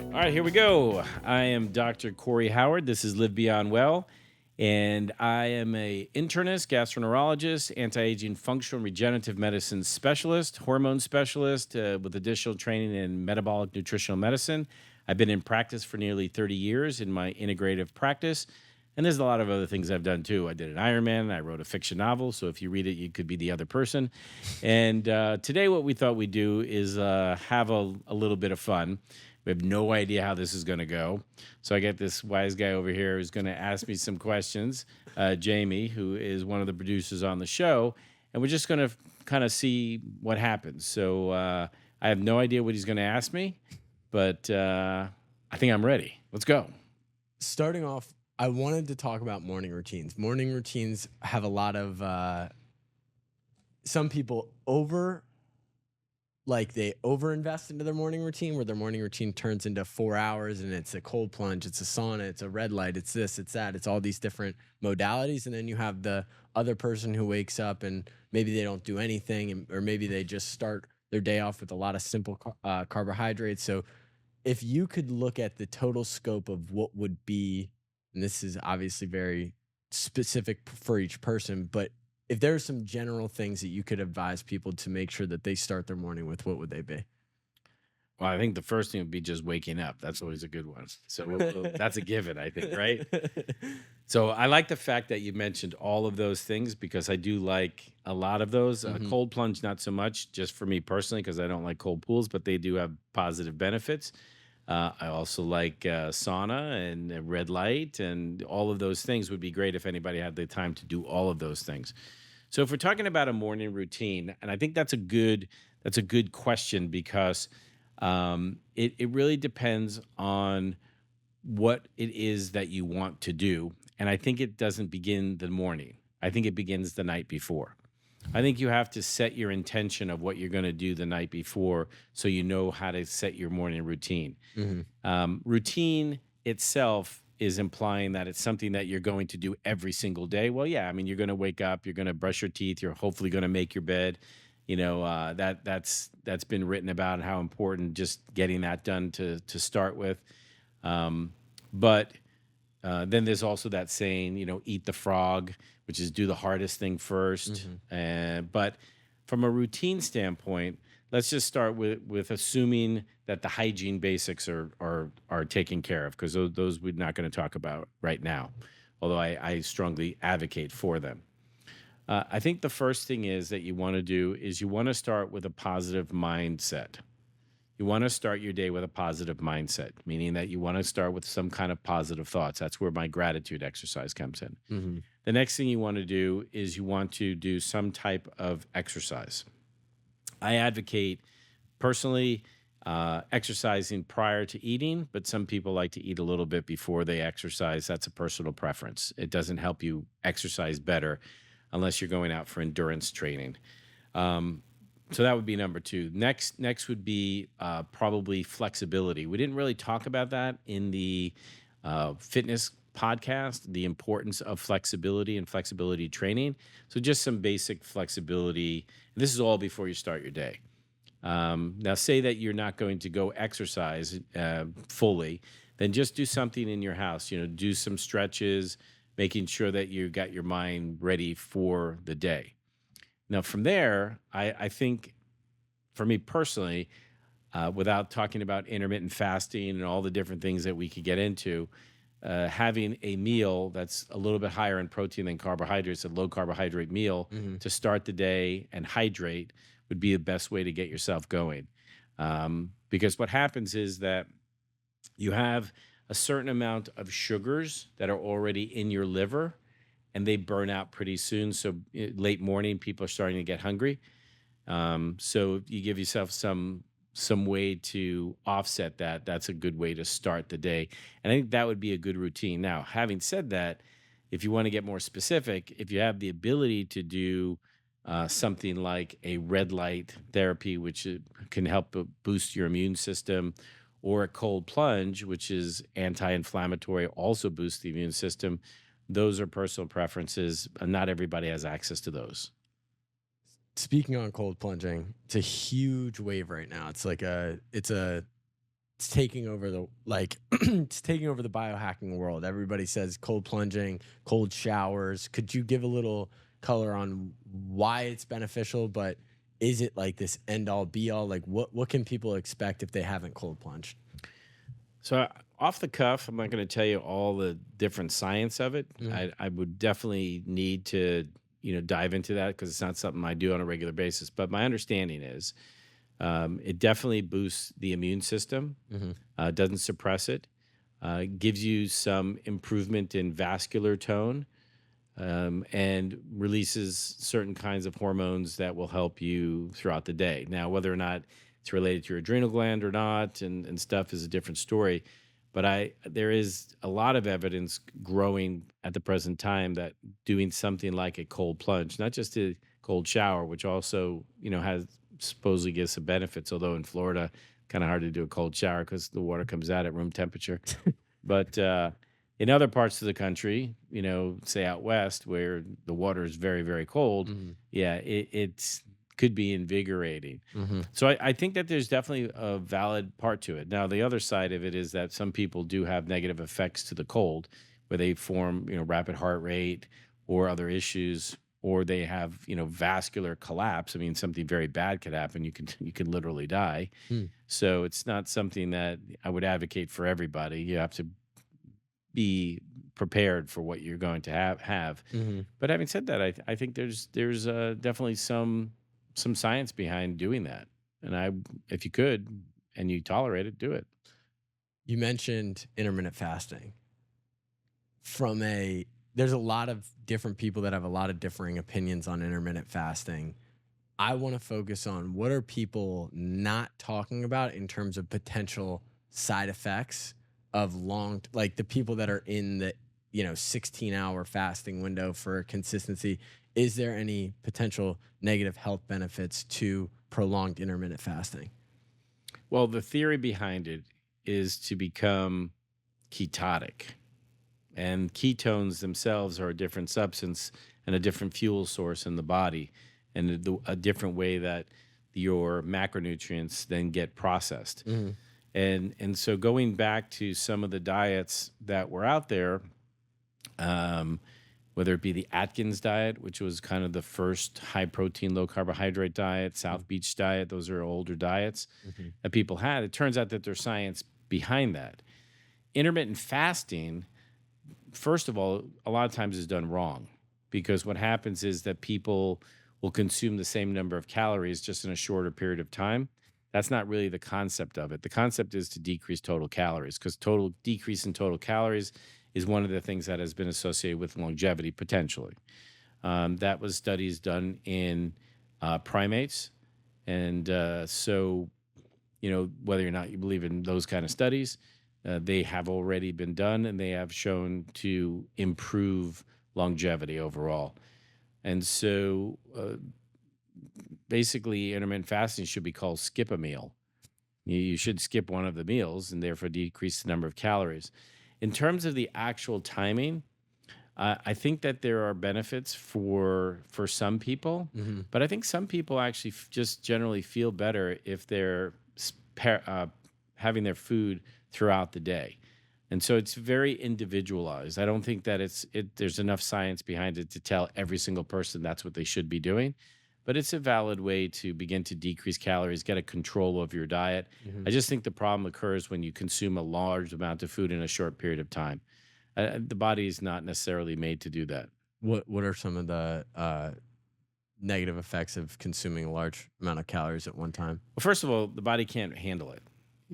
All right, here we go. I am Dr. Corey Howard. This is Live Beyond Well, and I am a internist, gastroenterologist, anti-aging functional regenerative medicine specialist, hormone specialist with additional training in metabolic nutritional medicine. I've been in practice for nearly 30 years in my integrative practice, and there's a lot of other things I've done too. I did an Ironman. I wrote a fiction novel, so if you read it, you could be the other person. And today, what we thought we'd do is have a little bit of fun. We have no idea how this is going to go. So I got this wise guy over here who's going to ask me some questions, Jamie, who is one of the producers on the show. And we're just going to kind of see what happens. So I have no idea what he's going to ask me, but I think I'm ready. Let's go. Starting off, I wanted to talk about morning routines. Morning routines have a lot of some people they overinvest into their morning routine, where their morning routine turns into 4 hours and it's a cold plunge, it's a sauna, it's a red light, it's this, it's that, it's all these different modalities. And then you have the other person who wakes up and maybe they don't do anything, or maybe they just start their day off with a lot of simple carbohydrates. So if you could look at the total scope of what would be, and this is obviously very specific for each person, but if there are some general things that you could advise people to make sure that they start their morning with, what would they be? Well, I think the first thing would be just waking up. That's always a good one. So that's a given, I think, right? So I like the fact that you mentioned all of those things because I do like a lot of those. Cold plunge, not so much, just for me personally, because I don't like cold pools, but they do have positive benefits. I also like sauna and red light, and all of those things would be great if anybody had the time to do all of those things. So if we're talking about a morning routine, and I think that's a good question because it really depends on what it is that you want to do, and I think it doesn't begin the morning. I think it begins the night before. I think you have to set your intention of what you're going to do the night before, so you know how to set your morning routine. Routine itself is implying that it's something that you're going to do every single day. Well, yeah, I mean, you're going to wake up, you're going to brush your teeth, you're hopefully going to make your bed. You know, that's been written about how important just getting that done to start with. But then there's also that saying, you know, eat the frog, which is do the hardest thing first. But from a routine standpoint, let's just start with assuming that the hygiene basics are taken care of, because those we're not going to talk about right now, although I strongly advocate for them. I think the first thing is that you want to do is you want to start with a positive mindset. You want to start your day with a positive mindset, meaning that you want to start with some kind of positive thoughts. That's where my gratitude exercise comes in. The next thing you want to do is you want to do some type of exercise. I advocate personally exercising prior to eating, but some people like to eat a little bit before they exercise. That's a personal preference. It doesn't help you exercise better unless you're going out for endurance training. So that would be number two. Next would be probably flexibility. We didn't really talk about that in the fitness podcast, the importance of flexibility and flexibility training. So just some basic flexibility. This is all before you start your day. Now, say that you're not going to go exercise fully, then just do something in your house. You know, do some stretches, making sure that you got your mind ready for the day. Now, from there, I think, for me personally, without talking about intermittent fasting and all the different things that we could get into, having a meal that's a little bit higher in protein than carbohydrates, a low carbohydrate meal to start the day and hydrate would be the best way to get yourself going. Because what happens is that you have a certain amount of sugars that are already in your liver, and they burn out pretty soon. So late morning, people are starting to get hungry. So you give yourself some way to offset that. That's a good way to start the day. And I think that would be a good routine. Now, having said that, if you want to get more specific, if you have the ability to do something like a red light therapy, which can help boost your immune system, or a cold plunge, which is anti-inflammatory, also boosts the immune system. Those are personal preferences. Not everybody has access to those. Speaking on cold plunging, it's a huge wave right now. It's a it's taking over the like it's taking over the biohacking world. Everybody says cold plunging, cold showers. Could you give a little color on why it's beneficial, but is it like this end all be all? Like what can people expect if they haven't cold plunged? So off the cuff, I'm not going to tell you all the different science of it. Mm, I would definitely need to, dive into that because it's not something I do on a regular basis. But my understanding is, it definitely boosts the immune system, mhm, doesn't suppress it, gives you some improvement in vascular tone, and releases certain kinds of hormones that will help you throughout the day. Now, whether or not it's related to your adrenal gland or not, and stuff is a different story. But there is a lot of evidence growing at the present time that doing something like a cold plunge, not just a cold shower, which also has supposedly gives some benefits. Although in Florida, kind of hard to do a cold shower because the water comes out at room temperature. But in other parts of the country, say out west where the water is very, very cold, mhm, yeah, it's could be invigorating. mhm, So I think that there's definitely a valid part to it. Now, the other side of it is that some people do have negative effects to the cold, where they form, rapid heart rate or other issues, or they have, vascular collapse. I mean, something very bad could happen. You can literally die. mm, So it's not something that I would advocate for everybody. You have to be prepared for what you're going to have. mhm. But having said that, I think there's definitely some science behind doing that. And if you could and you tolerate it, do it. You mentioned intermittent fasting. From a There's a lot of different people that have a lot of differing opinions on intermittent fasting. I want to focus on what are people not talking about in terms of potential side effects of like the people that are in the 16-hour fasting window for consistency. Is there any potential negative health benefits to prolonged intermittent fasting? Well, the theory behind it is to become ketotic. And ketones themselves are a different substance and a different fuel source in the body, and a different way that your macronutrients then get processed. Mhm. And so going back to some of the diets that were out there, um, whether it be the Atkins diet, which was kind of the first high protein, low carbohydrate diet, Mm, South Beach diet, those are older diets mhm, that people had. It turns out that there's science behind that. Intermittent fasting, first of all, a lot of times is done wrong because what happens is that people will consume the same number of calories just in a shorter period of time. That's not really the concept of it. The concept is to decrease total calories because total decrease in total calories is one of the things that has been associated with longevity potentially. That was studies done in primates. And so, whether or not you believe in those kind of studies, they have already been done and they have shown to improve longevity overall. And so, basically, intermittent fasting should be called skip a meal. You should skip one of the meals and therefore decrease the number of calories. In terms of the actual timing, I think that there are benefits for some people, mhm. but I think some people actually just generally feel better if they're having their food throughout the day. And so it's very individualized. I don't think that there's enough science behind it to tell every single person that's what they should be doing, but it's a valid way to begin to decrease calories, get a control of your diet. I Mhm. just think the problem occurs when you consume a large amount of food in a short period of time. The body is not necessarily made to do that. What are some of the negative effects of consuming a large amount of calories at one time? Well, first of all, the body can't handle it.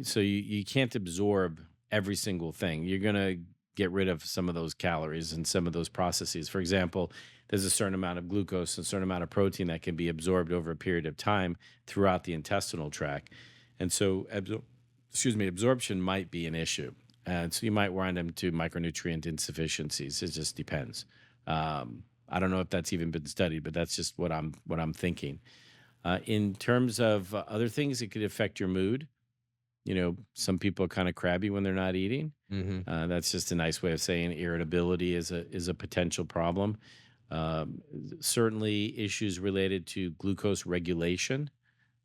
So you can't absorb every single thing. You're going to get rid of some of those calories and some of those processes. For example, there's a certain amount of glucose and a certain amount of protein that can be absorbed over a period of time throughout the intestinal tract. And so, absorption might be an issue. And so you might wind up to micronutrient insufficiencies. It just depends. I don't know if that's even been studied, but that's just what I'm thinking. In terms of other things, it could affect your mood. Some people are kind of crabby when they're not eating. Mhm. That's just a nice way of saying irritability is a potential problem. Certainly, issues related to glucose regulation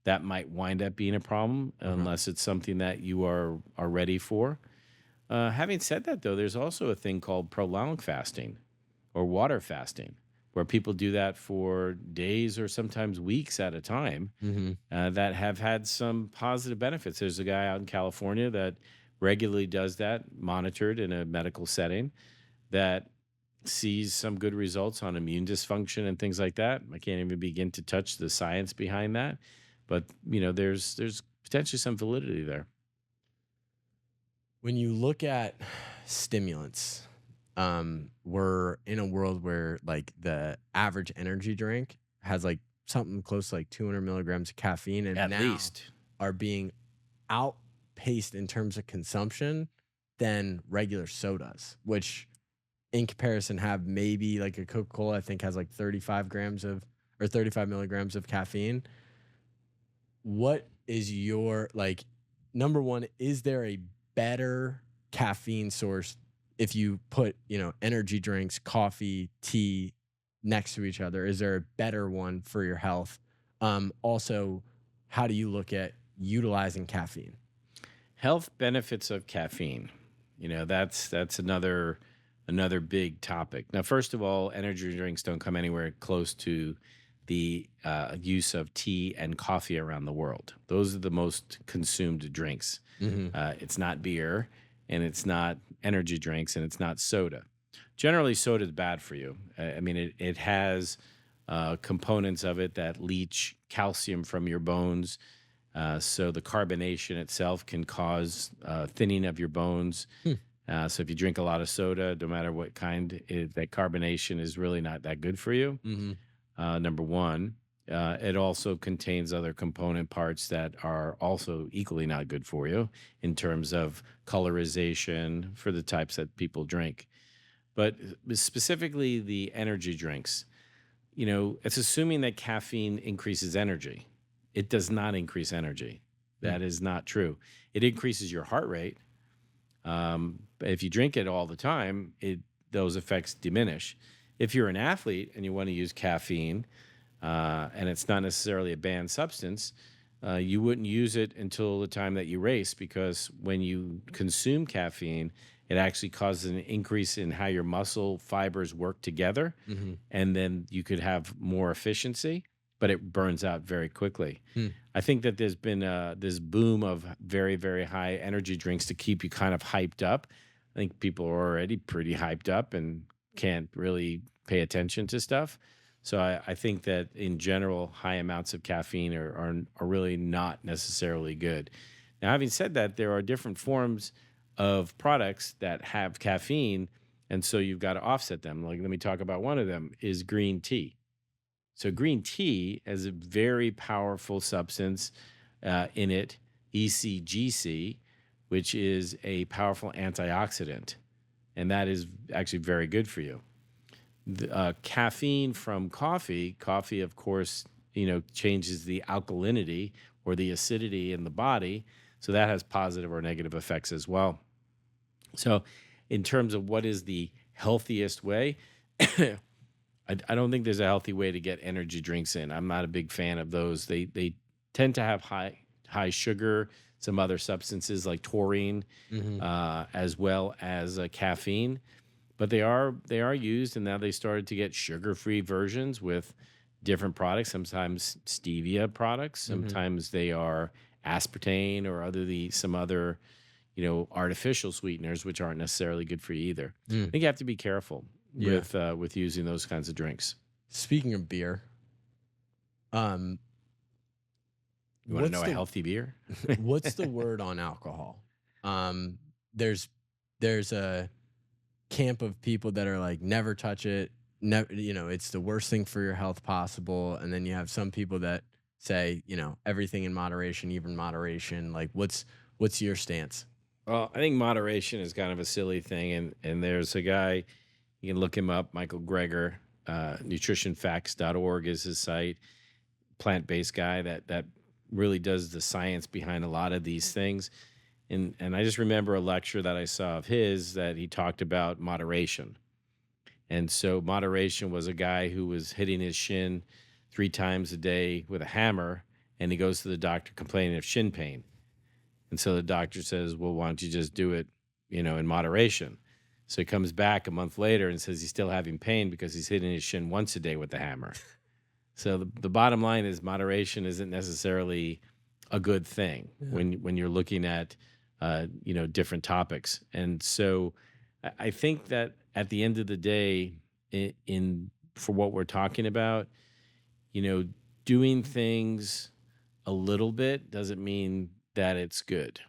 that might wind up being a problem Uh-huh. unless it's something that you are ready for. Having said that, though, there's also a thing called prolonged fasting or water fasting, where people do that for days or sometimes weeks at a time, Hmm. that have had some positive benefits. There's a guy out in California that regularly does that, monitored in a medical setting, that sees some good results on immune dysfunction and things like that. I can't even begin to touch the science behind that, but there's potentially some validity there. When you look at stimulants, we're in a world where like the average energy drink has like something close to like 200 milligrams of caffeine, and At now least. are being outpaced in terms of consumption than regular sodas, which in comparison have maybe like a Coca Cola, I think has like 35 grams of or 35 milligrams of caffeine. What is your like number one, is there a better caffeine source if you put, energy drinks, coffee, tea next to each other? Is there a better one for your health? Also, how do you look at utilizing caffeine? Health benefits of caffeine. That's another big topic. Now, first of all, energy drinks don't come anywhere close to the use of tea and coffee around the world. Those are the most consumed drinks. Hmm. It's not beer, and it's not energy drinks, and it's not soda. Generally, soda is bad for you. I mean, it has components of it that leach calcium from your bones, so the carbonation itself can cause thinning of your bones. Hmm. So if you drink a lot of soda, no matter what kind, that carbonation is really not that good for you. Hmm. Number one, it also contains other component parts that are also equally not good for you in terms of colorization for the types that people drink. But specifically the energy drinks, it's assuming that caffeine increases energy. It does not increase energy. Hmm. That is not true. It increases your heart rate. If you drink it all the time, those effects diminish. If you're an athlete and you want to use caffeine, and it's not necessarily a banned substance, you wouldn't use it until the time that you race, because when you consume caffeine, it actually causes an increase in how your muscle fibers work together, Hmm. and then you could have more efficiency, but it burns out very quickly. I think that there's been this boom of very, very high energy drinks to keep you kind of hyped up. I think people are already pretty hyped up and can't really pay attention to stuff. So I think that in general, high amounts of caffeine are really not necessarily good. Now, having said that, there are different forms of products that have caffeine, and so you've got to offset them. Like, let me talk about one of them is green tea. So green tea has a very powerful substance in it, ECGC, which is a powerful antioxidant, and that is actually very good for you. Caffeine from coffee, coffee, of course, changes the alkalinity or the acidity in the body, so that has positive or negative effects as well. So, in terms of what is the healthiest way, I don't think there's a healthy way to get energy drinks in. I'm not a big fan of those. They tend to have high sugar, some other substances like taurine, Hmm. as well as caffeine. But they are used, and now they started to get sugar-free versions with different products. Sometimes stevia products. Hmm. Sometimes they are aspartame or some other artificial sweeteners, which aren't necessarily good for you either. I Mm. think you have to be careful Yeah. with using those kinds of drinks. Speaking of beer, um, You want to what's know a the healthy beer? what's the word on alcohol? Um, there's there's a camp of people that are like never touch it, never, it's the worst thing for your health possible, and then you have some people that say, everything in moderation, even moderation. Like, what's your stance? Well, I think moderation is kind of a silly thing, and there's a guy, you can look him up, Michael Greger. Nutritionfacts.org is his site. Plant-based guy that really does the science behind a lot of these things. And I just remember a lecture that I saw of his that he talked about moderation. And so moderation was a guy who was hitting his shin 3 times a day with a hammer, and he goes to the doctor complaining of shin pain. And so the doctor says, well, why don't you just do it, in moderation? So he comes back a month later and says he's still having pain because he's hitting his shin once a day with the hammer. So the bottom line is moderation isn't necessarily a good thing when you're looking at different topics. And so I think that at the end of the day, in for what we're talking about, doing things a little bit doesn't mean that it's good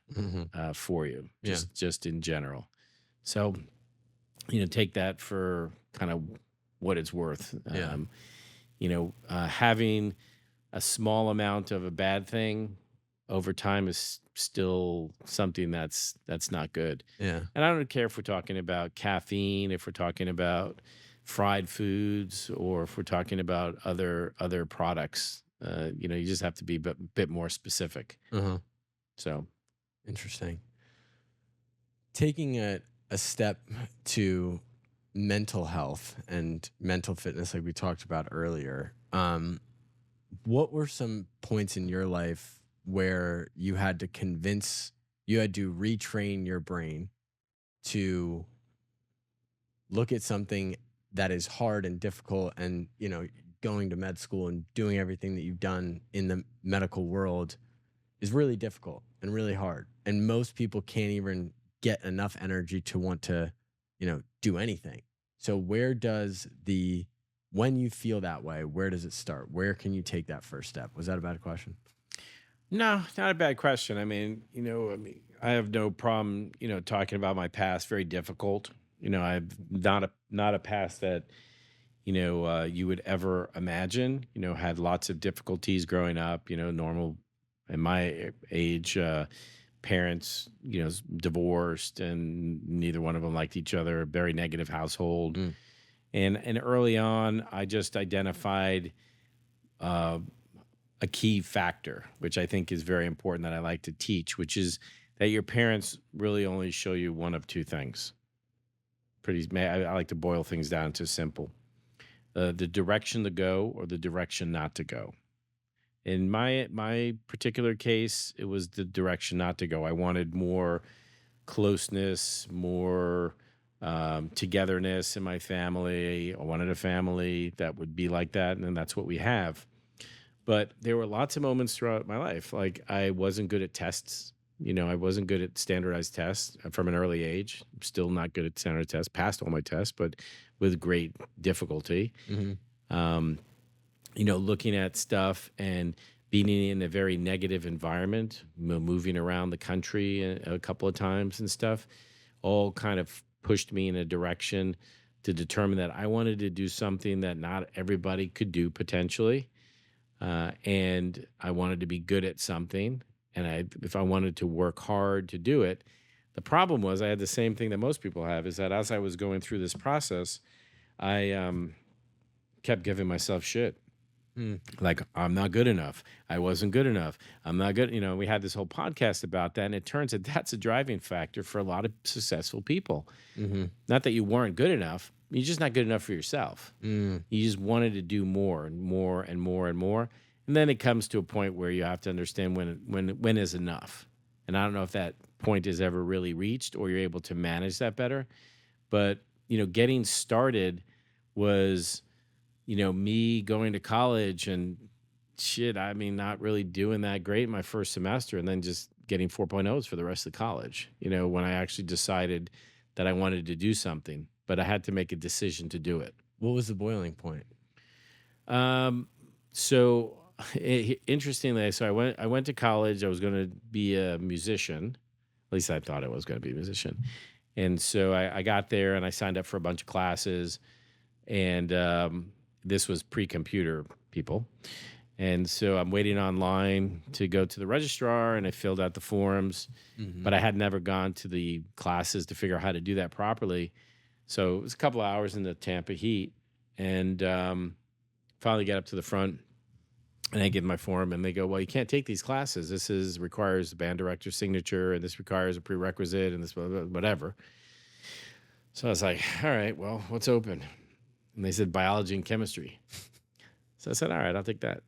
for you, just in general. So take that for kind of what it's worth. Having a small amount of a bad thing over time is still something that's not good. Yeah. And I don't care if we're talking about caffeine, if we're talking about fried foods, or if we're talking about other products. You just have to be a bit more specific. So Interesting. Taking a step to mental health and mental fitness, like we talked about earlier, what were some points in your life where you had to retrain your brain to look at something that is hard and difficult, and going to med school and doing everything that you've done in the medical world is really difficult and really hard, and most people can't even get enough energy to want to do anything. So when you feel that way, where does it start? Where can you take that first step? Was that a bad question? no, not a bad question. I have no problem, talking about my past. Very difficult. I've not a past that you would ever imagine. Had lots of difficulties growing up. Normal in my age. Parents, divorced, and neither one of them liked each other. A very negative household. And early on, I just identified a key factor, which I think is very important, that I like to teach, which is that your parents really only show you one of two things. I like to boil things down to simple: the direction to go or the direction not to go. In my particular case, it was the direction not to go. I wanted more closeness, more togetherness in my family. I wanted a family that would be like that, and that's what we have. But there were lots of moments throughout my life, like I wasn't good at tests. I wasn't good at standardized tests from an early age. I'm still not good at standardized tests. Passed all my tests, but with great difficulty. Um, looking at stuff and being in a very negative environment, moving around the country a couple of times and stuff, all kind of pushed me in a direction to determine that I wanted to do something that not everybody could do potentially. And I wanted to be good at something. And if I wanted to work hard to do it, the problem was I had the same thing that most people have, is that as I was going through this process, I kept giving myself shit. Like, I'm not good enough. I wasn't good enough. I'm not good. We had this whole podcast about that. And it turns out that's a driving factor for a lot of successful people. Not that you weren't good enough. You're just not good enough for yourself. You just wanted to do more and more and more and more. And then it comes to a point where you have to understand when is enough. And I don't know if that point is ever really reached or you're able to manage that better. But, getting started was me going to college and shit, not really doing that great in my first semester, and then just getting 4.0s for the rest of the college, when I actually decided that I wanted to do something, but I had to make a decision to do it. What was the boiling point? So interestingly, I went to college. I was going to be a musician. At least I thought I was going to be a musician. And so I got there and I signed up for a bunch of classes, and this was pre-computer, people. And so I'm waiting online to go to the registrar, and I filled out the forms, but I had never gone to the classes to figure out how to do that properly. So it was a couple of hours in the Tampa heat, and finally get up to the front, and I give my form, and they go, well, you can't take these classes. This requires the band director's signature, and this requires a prerequisite, and this whatever. So I was like, all right, well, what's open? And they said biology and chemistry. So I said, all right, I'll take that.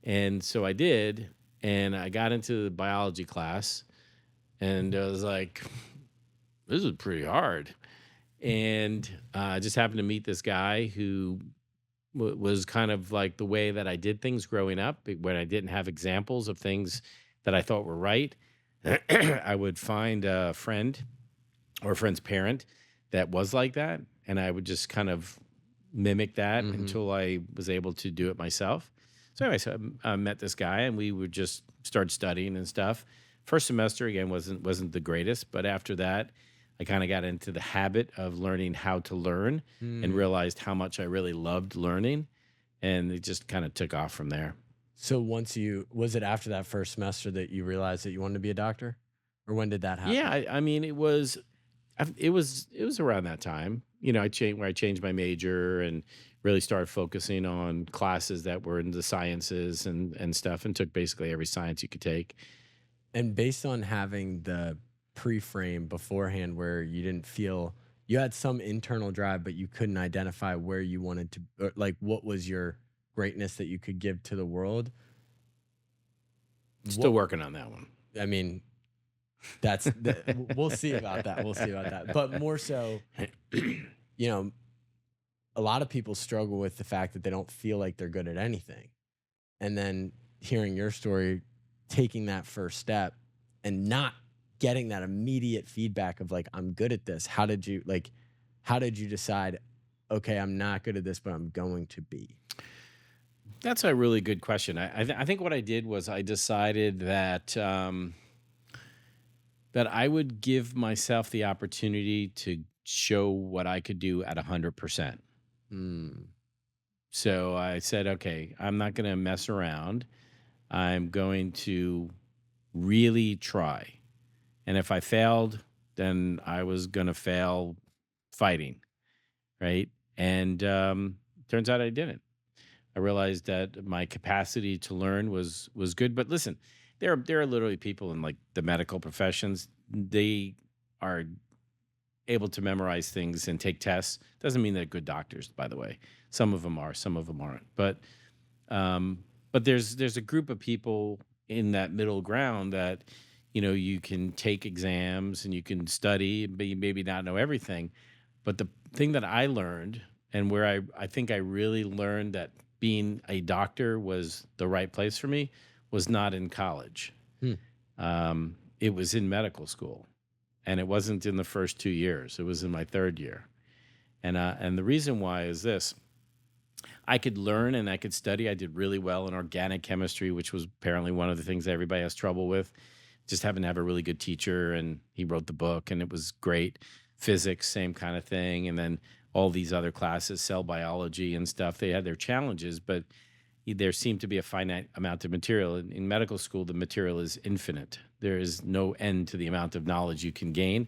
And so I did, and I got into the biology class, and I was like, this is pretty hard. And I just happened to meet this guy who was kind of like the way that I did things growing up, when I didn't have examples of things that I thought were right. I would find a friend or a friend's parent that was like that, and I would just kind of mimic that Mhm. until I was able to do it myself. So anyway, so I met this guy, and we would just start studying and stuff. First semester again wasn't the greatest, but after that, I kind of got into the habit of learning how to learn and Mm. realized how much I really loved learning, and it just kind of took off from there. So once you was it after that first semester that you realized that you wanted to be a doctor? Or when did that Yeah, happen? I mean, it was around that time. I changed where I changed my major and really started focusing on classes that were in the sciences and stuff, and took basically every science you could take. And based on having the pre-frame beforehand where you didn't feel you had some internal drive, but you couldn't identify where you wanted to, or like what was your greatness that you could give to the world. Still What working on that one. I mean, we'll see about that. We'll see about that. But more so, you know, a lot of people struggle with the fact that they don't feel like they're good at anything. And then hearing your story, taking that first step and not getting that immediate feedback of like, I'm good at this. How did you decide, okay, I'm not good at this, but I'm going to be? That's a really good question. I think what I did was I decided that that I would give myself the opportunity to show what I could do at 100%. Mm, So I said, okay, I'm not going to mess around. I'm going to really try. And if I failed, then I was going to fail fighting, right? And turns out I didn't. I realized that my capacity to learn was good. But listen, there are literally people in like the medical professions. They are able to memorize things and take tests. Doesn't mean they're good doctors, by the way. Some of them are, some of them aren't. Um, but there's a group of people in that middle ground that you can take exams and you can study, but you maybe not know everything. But the thing that I learned, and where I think I really learned that being a doctor was the right place for me, was not in college. hmm, It was in medical school, and it wasn't in the first 2 years. It was in my third year. And the reason why is this: I could learn and I could study. I did really well in organic chemistry, which was apparently one of the things that everybody has trouble with. Just happened to have a really good teacher, and he wrote the book, and it was great. Physics, same kind of thing. And then all these other classes, cell biology and stuff, they had their challenges, but there seemed to be a finite amount of material. In medical school, the material is infinite. There is no end to the amount of knowledge you can gain,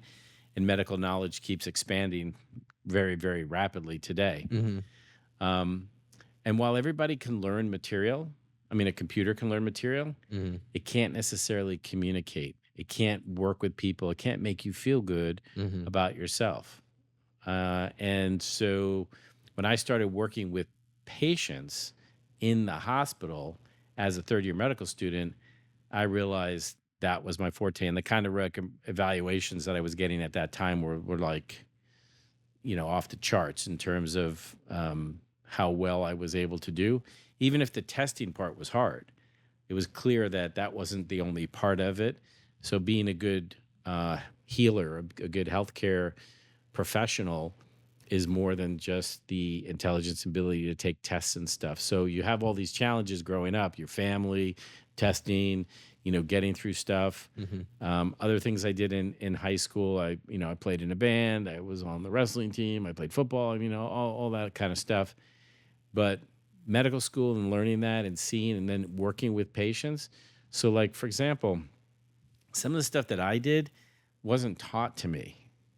and medical knowledge keeps expanding very, very rapidly today. hmm, Um, and while everybody can learn material, I mean, a computer can learn material, hmm, it can't necessarily communicate. It can't work with people. It can't make you feel good hmm. about yourself. And so when I started working with patients in the hospital as a third year medical student, I realized that was my forte. And the kind of evaluations that I was getting at that time were like, off the charts in terms of how well I was able to do. Even if the testing part was hard, it was clear that that wasn't the only part of it. So being a good healer, a good healthcare professional, is more than just the intelligence and ability to take tests and stuff. So you have all these challenges growing up, your family, testing, getting through stuff. Hmm. Other things I did in high school, I played in a band, I was on the wrestling team, I played football, all that kind of stuff. But medical school and learning that and seeing and then working with patients. So like, for example, some of the stuff that I did wasn't taught to me.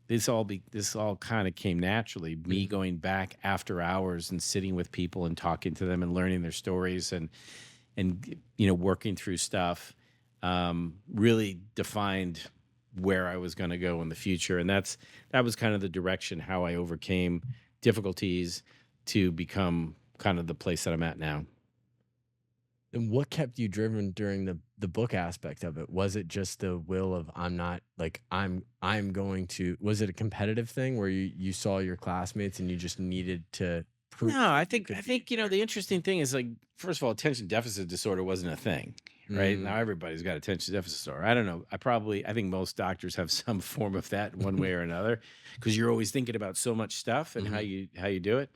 This all kind of came naturally. Me Hmm. going back after hours and sitting with people and talking to them and learning their stories and working through stuff, really defined where I was going to go in the future. And that was kind of the direction how I overcame difficulties to become kind of the place that I'm at now. And what kept you driven during the book aspect of it? Was it just the will of I'm not like I'm going to, was it a competitive thing where you saw your classmates and you just needed to prove No, I that you think could I be think, there? the interesting thing is, like, first of all, attention deficit disorder wasn't a thing, right? Now Mm, everybody's got attention deficit disorder. I don't know. I think most doctors have some form of that in one way or another, because you're always thinking about so much stuff and mhm, how you do it.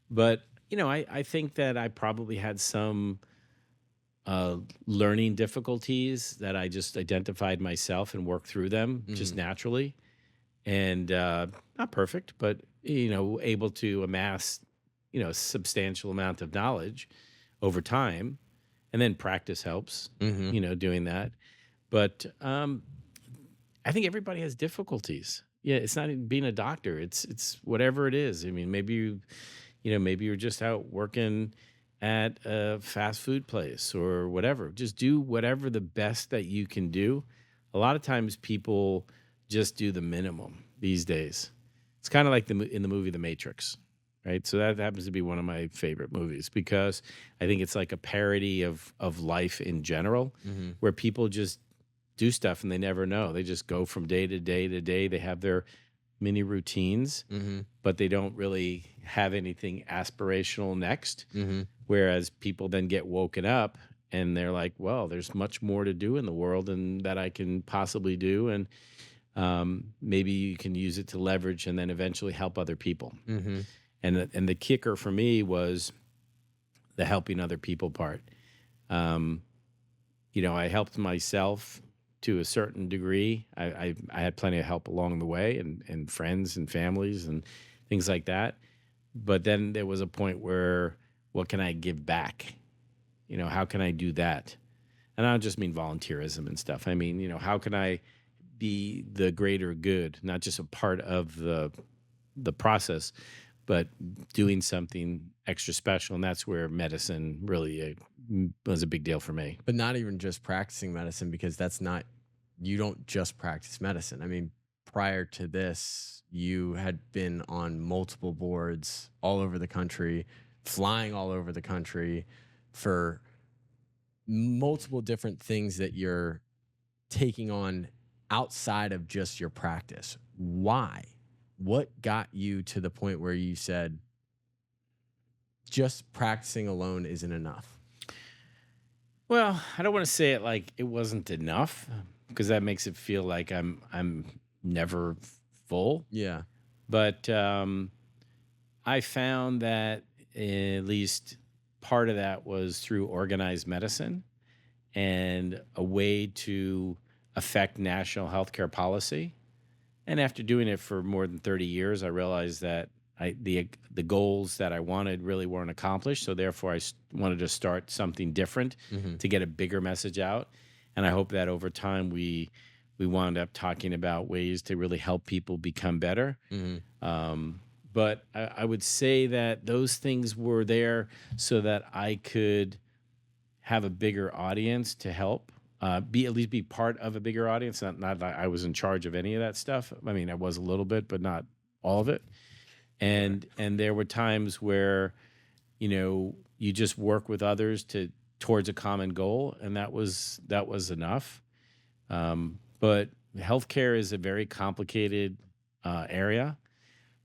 But, I think that I probably had some uh learning difficulties that I just identified myself and worked through them just mhm, naturally. And not perfect, but able to amass substantial amount of knowledge over time, and then practice helps, mhm, doing that. But I think everybody has difficulties. Yeah, it's not even being a doctor. It's whatever it is. I mean, maybe you're just out working at a fast food place or whatever. Just do whatever the best that you can do. A lot of times people just do the minimum these days. It's kind of like in the movie The Matrix, right? So that happens to be one of my favorite movies, because I think it's like a parody of life in general, mhm, where people just do stuff and they never know. They just go from day to day to day. They have their mini routines, mhm, but they don't really have anything aspirational next. mhm, Whereas people then get woken up and they're like, well, there's much more to do in the world and that I can possibly do. And maybe you can use it to leverage and then eventually help other people. mhm, And the kicker for me was the helping other people part. Um, I helped myself to a certain degree. I had plenty of help along the way, and friends and families and things like that. But then there was a point where, what can I give back? How can I do that? And I don't just mean volunteerism and stuff. I mean, how can I be the greater good, not just a part of the process, but doing something extra special. And that's where medicine really was a big deal for me. but not even just practicing medicine because that's not, you don't just practice medicine. I mean, prior to this, you had been on multiple boards all over the country, flying all over the country for multiple different things that you're taking on outside of just your practice. Why? What got you to the point where you said just practicing alone isn't enough? Well, I don't want to say it like it wasn't enough, because that makes it feel like I'm never full. Yeah. But I found that at least part of that was through organized medicine and a way to affect national healthcare policy. And after doing it for more than 30 years, I realized that the goals that I wanted really weren't accomplished. So therefore, wanted to start something different Hmm. to get a bigger message out. And I hope that over time we wound up talking about ways to really help people become better. Hmm. But I would say that those things were there so that I could have a bigger audience to help, be at least be part of a bigger audience. Not that I was in charge of any of that stuff. I mean, I was a little bit, but not all of it. Sure. And there were times where you just work with others to towards a common goal, and that was enough. But healthcare is a very complicated area.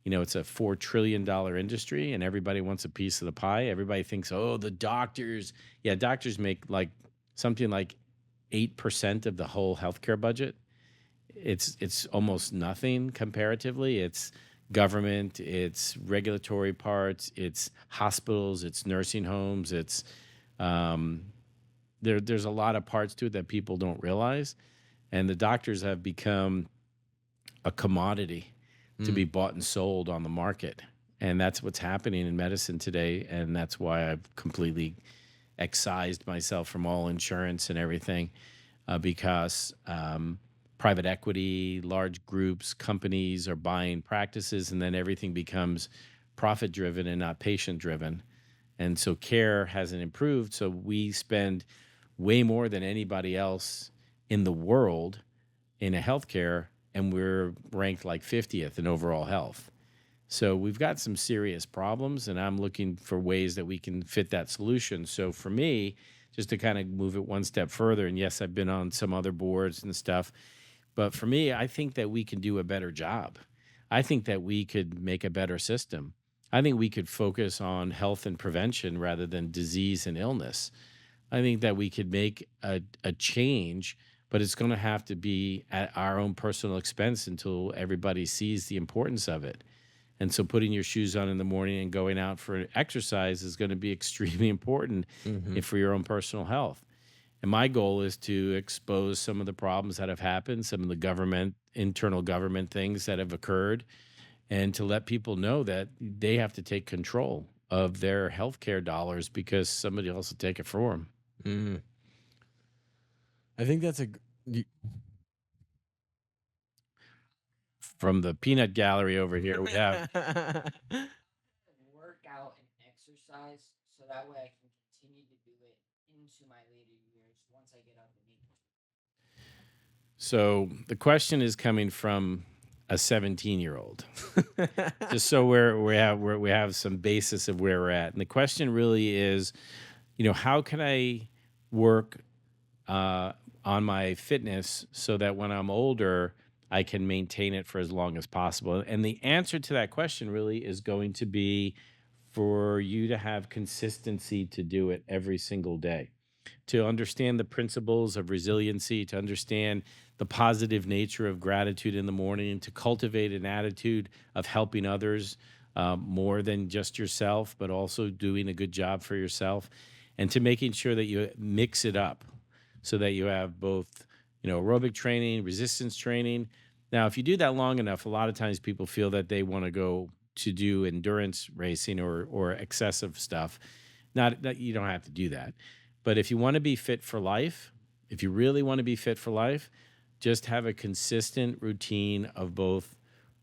It's a $4 trillion industry, and everybody wants a piece of the pie. Everybody thinks, oh, the doctors. Yeah, doctors make like something like 8% of the whole healthcare budget. It's almost nothing comparatively. It's government, it's regulatory parts, it's hospitals, it's nursing homes, it's um, there's a lot of parts to it that people don't realize, and the doctors have become a commodity to be Mm. bought and sold on the market. And that's what's happening in medicine today. And that's why I've completely excised myself from all insurance and everything, because private equity, large groups, companies are buying practices, and then everything becomes profit driven and not patient driven. And so care hasn't improved. So we spend way more than anybody else in the world in a healthcare, and we're ranked like 50th in overall health. So we've got some serious problems, and I'm looking for ways that we can fit that solution. So for me, just to kind of move it one step further. And yes, I've been on some other boards and stuff, but for me, I think that we can do a better job. I think that we could make a better system. I think we could focus on health and prevention rather than disease and illness. I think that we could make a change, but it's going to have to be at our own personal expense until everybody sees the importance of it. And so putting your shoes on in the morning and going out for exercise is going to be extremely important Hmm. for your own personal health. And my goal is to expose some of the problems that have happened, some of the internal government things that have occurred, and to let people know that they have to take control of their healthcare dollars because somebody else will take it for them. Mm. I think that's y- From the peanut gallery over here, we have. Work out and exercise so that way I can continue to do it into my later years once I get up and age. So the question is coming from a 17-year-old, just so we have some basis of where we're at. And the question really is, how can I work uh, on my fitness so that when I'm older, I can maintain it for as long as possible? And the answer to that question really is going to be for you to have consistency to do it every single day, to understand the principles of resiliency, to understand the positive nature of gratitude in the morning, to cultivate an attitude of helping others more than just yourself, but also doing a good job for yourself, and to making sure that you mix it up so that you have both, aerobic training, resistance training. Now, if you do that long enough, a lot of times people feel that they want to go to do endurance racing or excessive stuff. Not that you don't have to do that. But if you want to be fit for life, if you really want to be fit for life, just have a consistent routine of both,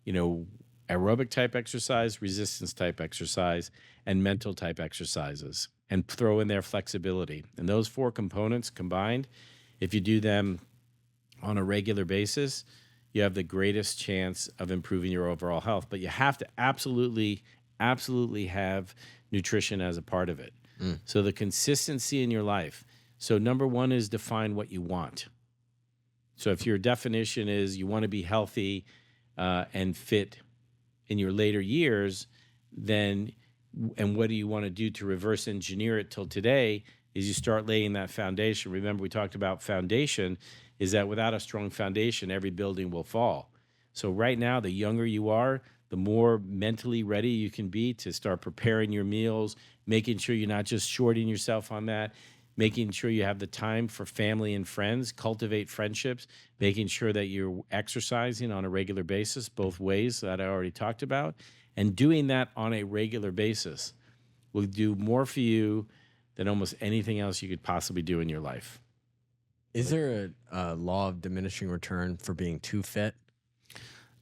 you know, aerobic type exercise, resistance type exercise, and mental type exercises, and throw in their flexibility. And those four components combined, if you do them on a regular basis, you have the greatest chance of improving your overall health. But you have to absolutely, absolutely have nutrition as a part of it. Mm. So the consistency in your life. So number one is define what you want. So if your definition is you want to be healthy and fit in your later years, then and what do you want to do to reverse engineer it till today is you start laying that foundation. Remember, we talked about foundation, is that without a strong foundation, every building will fall. So right now, the younger you are, the more mentally ready you can be to start preparing your meals, making sure you're not just shorting yourself on that, making sure you have the time for family and friends, cultivate friendships, making sure that you're exercising on a regular basis, both ways that I already talked about, and doing that on a regular basis will do more for you than almost anything else you could possibly do in your life. Is there a law of diminishing return for being too fit?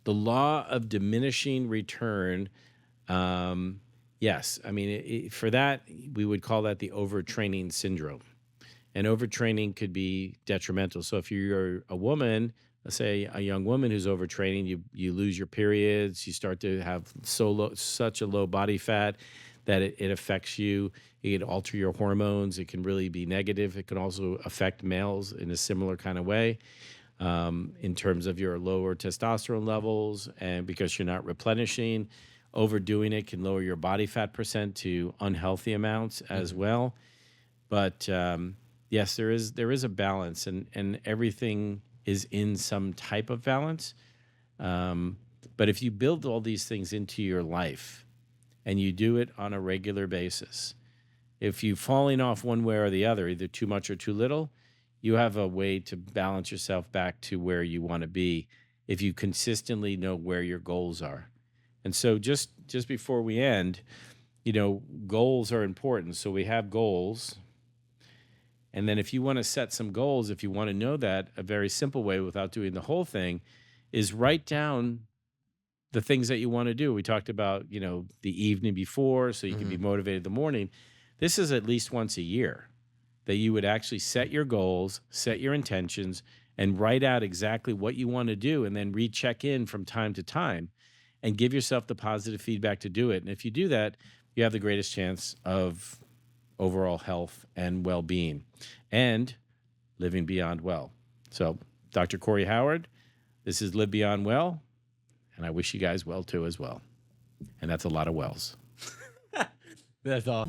The law of diminishing return, yes. I mean, for that, we would call that the overtraining syndrome. And overtraining could be detrimental. So if you're a woman, let's say a young woman who's overtraining, you lose your periods, you start to have such a low body fat that it affects you. It can alter your hormones. It can really be negative. It can also affect males in a similar kind of way, in terms of your lower testosterone levels, and because you're not replenishing. Overdoing it can lower your body fat percent to unhealthy amounts as Mhm. well. But yes, there is a balance, and everything is in some type of balance. Um, but if you build all these things into your life and you do it on a regular basis, if you're falling off one way or the other, either too much or too little, you have a way to balance yourself back to where you want to be if you consistently know where your goals are. And so just before we end, goals are important. So we have goals. And then if you want to set some goals, if you want to know that, a very simple way without doing the whole thing is write down the things that you want to do. We talked about, the evening before so you can be Mhm. motivated in the morning. This is at least once a year that you would actually set your goals, set your intentions, and write out exactly what you want to do, and then recheck in from time to time and give yourself the positive feedback to do it. And if you do that, you have the greatest chance of overall health and well-being, and living beyond well. So, Dr. Corey Howard, this is Live Beyond Well, and I wish you guys well too as well. And that's a lot of wells. That's all.